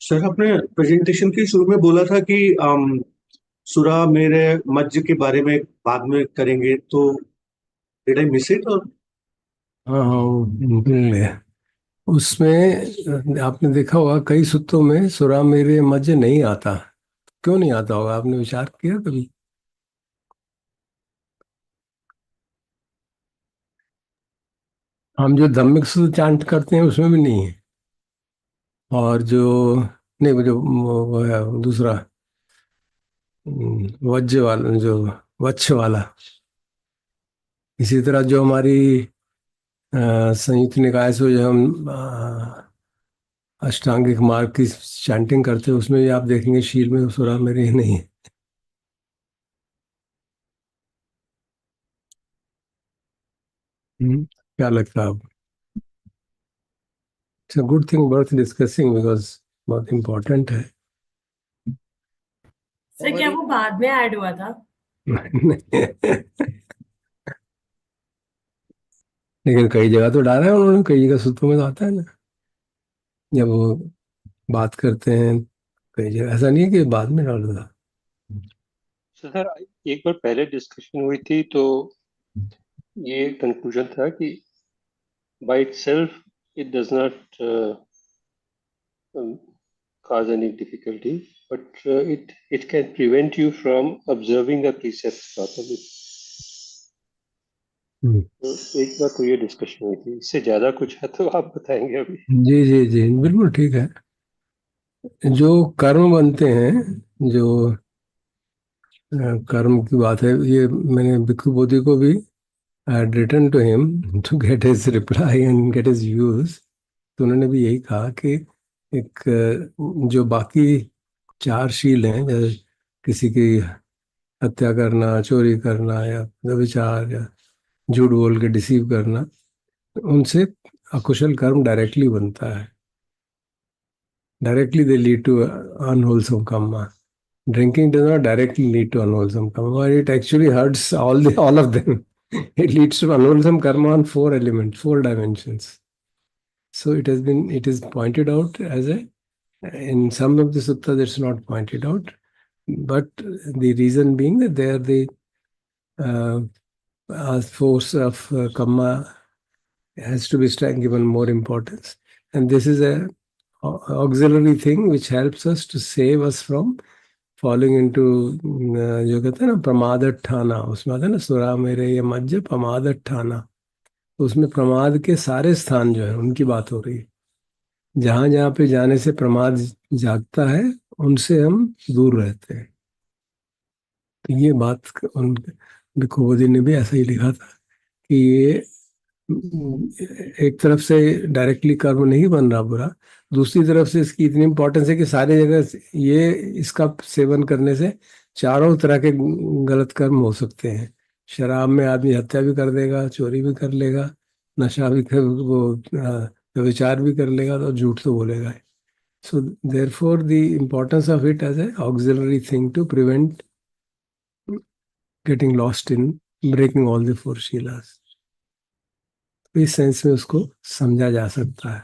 Sir, आपने presentation के शुरू में बोला था कि सुरा मेरे मज्ज के बारे में बाद में करेंगे, तो डिड आई मिस इट? और हाँ हाँ, वो मिल गया। उसमें आपने देखा होगा कई सूत्रों में सुरा मेरे मध्य नहीं आता। क्यों नहीं आता होगा, आपने विचार किया कभी? हम जो धम्मिक सूत्र चांट करते हैं उसमें भी नहीं है। और जो नहीं, वो जो वो है दूसरा, वज्र वाला, जो वच्छ वाला। इसी तरह जो हमारी संयुक्त निकाय से जो हम अष्टांगिक मार्ग की चैंटिंग करते हैं उसमें भी आप देखेंगे शील में सुरा मेरे नहीं है। क्या लगता है आपको? It's a good thing worth discussing because बहुत इम्पोर्टेंट है। सर क्या वो बाद में ऐड हुआ था? लेकिन कई जगह तो डाला है उन्होंने, कई जगह सूत्रों में तो आता है ना, जब वो बात करते हैं। कई जगह ऐसा नहीं है कि बाद में डाला था। सर, एक बार पहले डिस्कशन हुई थी तो ये कंक्लूजन था कि bye itself it does not um, cause any difficulty, but it can prevent you from observing the precepts properly. हम्म। तो एक बार तो ये डिस्कशन हुई थी, इससे ज्यादा कुछ है तो आप बताएंगे अभी। जी जी जी, बिल्कुल ठीक है। जो कर्म बनते हैं, जो कर्म की बात है, ये मैंने भिक्खु बोधि को भी return to him to get his reply and get his views. तो उन्होंने भी यही कहा कि एक जो बाकी चार शील हैं, जैसे किसी की हत्या करना, चोरी करना, या व्यभिचार, या झूठ बोल के डिसीव करना, उनसे अकुशल कर्म डायरेक्टली बनता है। Directly they lead to unwholesome karma. Drinking does not directly lead to unwholesome karma, but it actually hurts all of them. It leads to unwholesome karma on four elements, four dimensions. So it is pointed out as a, in some of the suttas it's not pointed out, but the reason being that there the force of karma has to be given more importance, and this is a auxiliary thing which helps us to save us from following into, जो कहते हैं ना प्रमाद ठाना, उसमें आता है ना सुरा मेरे ये मज्ज प्रमाद ठाना। तो उसमें प्रमाद के सारे स्थान जो है उनकी बात हो रही है। जहां जहां पे जाने से प्रमाद जागता है, उनसे हम दूर रहते हैं। तो ये बात उन भिक्खुबोधि ने भी ऐसा ही लिखा था कि ये एक तरफ से डायरेक्टली कर्म नहीं बन रहा बुरा, दूसरी तरफ से इसकी इतनी इंपॉर्टेंस है कि सारी जगह ये इसका सेवन करने से चारों तरह के गलत कर्म हो सकते हैं। शराब में आदमी हत्या भी कर देगा, चोरी भी कर लेगा, नशा भी कर, वो व्यभिचार भी कर लेगा, तो झूठ तो बोलेगा। So therefore the importance of it as a auxiliary thing to prevent getting lost in breaking all the four शीलास। इस सेंस में उसको समझा जा सकता है।